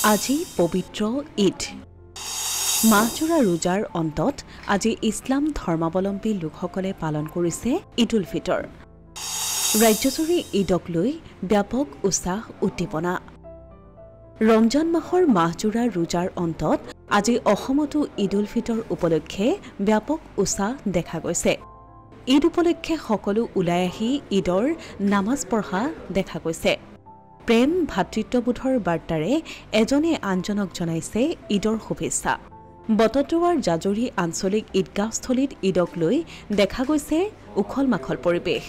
আজি পবিত্ৰ ঈদ মাহজোৰা ৰোজাৰ অন্তত আজি ইছলাম ধৰ্মাৱলম্বী লোকসকলে পালন কৰিছে ঈদ উল ফিতৰ। ৰাজ্যজুৰি ঈদক লৈ ব্যাপক উৎসাহ উদ্দীপনা। ৰমজান মাহৰ মাহজোৰা ৰোজাৰ অন্তত আজি অসমতো ঈদ উল ফিতৰ উপলক্ষে ব্যাপক উৎসাহ দেখা গৈছে। ঈদ উপলক্ষে সকলো ওলাই আহি ঈদৰ নামাজ পঢ়া দেখা গৈছে। প্ৰেম ভাতৃত্ববোধৰ বাৰ্তাৰে এজনে আনজনক জনাইছে ঈদৰ শুভেচ্ছা। বটদ্ৰৱাৰ জাজৰি আঞ্চলিক ঈদগাহস্থলীত ঈদক লৈ দেখা গৈছে উখল মাখল পৰিৱেশ।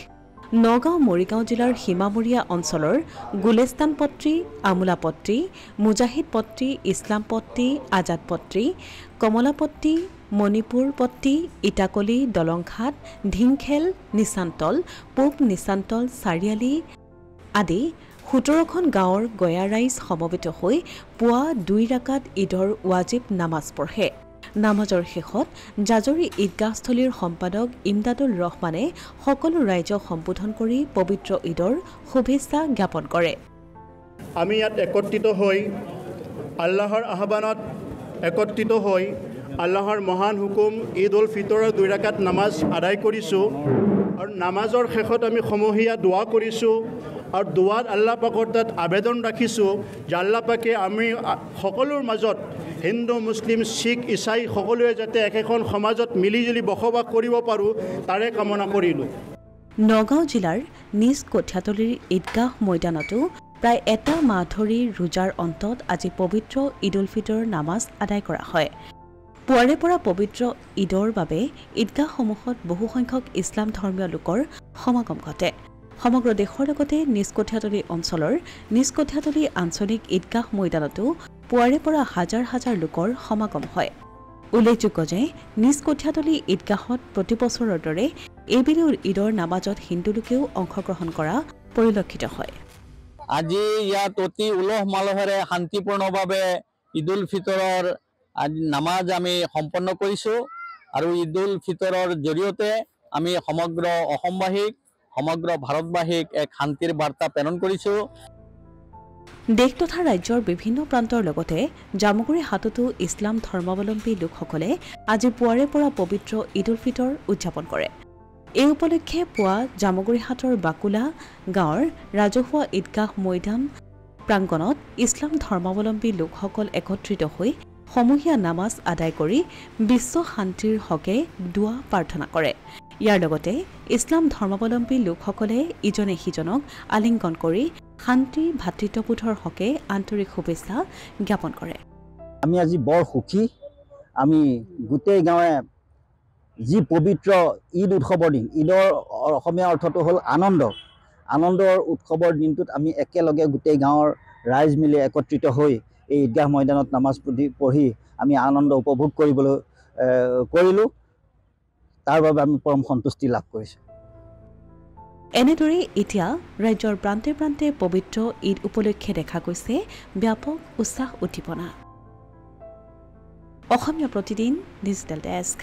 নগাঁও মৰিগাঁও জিলাৰ সীমামূৰীয়া অঞ্চলৰ গুলেস্তান পট্টি, আমোলা পট্টি, মুজাহিদ পট্টি, ইছলাম পট্টি, আজাদ পট্টি, কমলা পট্টি, মণিপুৰ পট্টি, ইটাকলি, দলংঘাট, ঢিংখেল, নিচান্তল, পূব নিচান্তল, চাৰিআলি আদি ১৭খন গাঁৱৰ গয়া ৰাইজ সমবেত হৈ পুৱা ২ ৰাকাত ঈদৰ ৱাজিব নামাজ পঢ়ে। নামাজৰ শেষত জাজৰি ঈদগাহস্থলীৰ সম্পাদক ইমদাদুল ৰহমানে সকলো ৰাইজক সম্বোধন কৰি পবিত্ৰ ঈদৰ শুভেচ্ছা জ্ঞাপন কৰে। আমি ইয়াত একত্ৰিত হৈ আল্লাহৰ আহ্বানত একত্ৰিত হৈ আল্লাহৰ মহান হুকুম ঈদ উল ফিতৰৰ ২ ৰাকাত নামাজ আদায় কৰিছোঁ আৰু নামাজৰ শেষত আমি সমূহীয়া দোৱা কৰিছোঁ আৰু দোৱাত আল্লাহ পাকৰ তাত আবেদন ৰাখিছোঁ যে আল্লাহ পাকে আমি সকলোৰ মাজত হিন্দু, মুছলিম, শিখ, ইছাই সকলোৱে যাতে একেখন সমাজত মিলিজুলি বসবাস কৰিব পাৰোঁ তাৰে কামনা কৰিলোঁ। নগাঁও জিলাৰ নিজ কঠীয়াতলীৰ ঈদগাহ ময়দানতো প্ৰায় এটা মাহ ধৰি ৰোজাৰ অন্তত আজি পবিত্ৰ ঈদ উল ফিতৰ নামাজ আদায় কৰা হয়। পুৱাৰে পৰা পবিত্ৰ ঈদৰ বাবে ঈদগাহসমূহত বহুসংখ্যক ইছলাম ধৰ্মীয় লোকৰ সমাগম ঘটে। সমগ্ৰ দেশৰ লগতে নিজ কঠীয়াতলী অঞ্চলৰ নিজ কঠীয়াতলী আঞ্চলিক ঈদগাহ ময়দানতো পুৱাৰে পৰা হাজাৰ হাজাৰ লোকৰ সমাগম হয়। উল্লেখযোগ্য যে নিজ কঠীয়াতলী ঈদগাহত প্ৰতি বছৰৰ দৰে এইবেলিও ঈদৰ নামাজত হিন্দু লোকেও অংশগ্ৰহণ কৰা পৰিলক্ষিত হয়। আজি ইয়াত অতি উলহ মালহেৰে শান্তিপূৰ্ণভাৱে ঈদ উল ফিতৰৰ নামাজ আমি সম্পন্ন কৰিছোঁ আৰু ঈদ উল ফিতৰৰ জৰিয়তে আমি সমগ্ৰ অসমবাসীক সমগ্ৰ ভাৰতবাসীক এক শান্তিৰ বাৰ্তা প্ৰেৰণ কৰিছোঁ। দেশ তথা ৰাজ্যৰ বিভিন্ন প্ৰান্তৰ লগতে জামুগুৰি হাটতো ইছলাম ধৰ্মাৱলম্বী লোকসকলে আজি পুৱাৰে পৰা পবিত্ৰ ঈদ উল ফিতৰ উদযাপন কৰে। এই উপলক্ষে পুৱা জামুগুৰি হাটৰ বাকুলা গাঁৱৰ ৰাজহুৱা ঈদগাহ ময়দান প্ৰাংগণত ইছলাম ধৰ্মাৱলম্বী লোকসকল একত্ৰিত হৈ সমূহীয়া নামাজ আদায় কৰি বিশ্ব শান্তিৰ হকে দোৱা প্ৰাৰ্থনা কৰে। ইয়াৰ লগতে ইছলাম ধৰ্মাৱলম্বী লোকসকলে ইজনে সিজনক আলিংগন কৰি শান্তি ভাতৃত্ববোধৰ হকে আন্তৰিক শুভেচ্ছা জ্ঞাপন কৰে। আমি আজি বৰ সুখী। আমি গোটেই গাঁৱে যি পবিত্ৰ ঈদ উৎসৱৰ দিন, ঈদৰ অসমীয়া অৰ্থটো হ'ল আনন্দ। আনন্দৰ উৎসৱৰ দিনটোত আমি একেলগে গোটেই গাঁৱৰ ৰাইজ মিলি একত্ৰিত হৈ এই ঈদগাহ ময়দানত নামাজ পঢ়ি আমি আনন্দ উপভোগ কৰিলোঁ। তাৰ বাবে আমি পৰম সন্তুষ্টি লাভ কৰিছোঁ। এনেদৰে এতিয়া ৰাজ্যৰ প্ৰান্তে প্ৰান্তে পবিত্ৰ ঈদ উপলক্ষে দেখা গৈছে ব্যাপক উৎসাহ উদ্দীপনা। Asomiya Pratidin digital desk.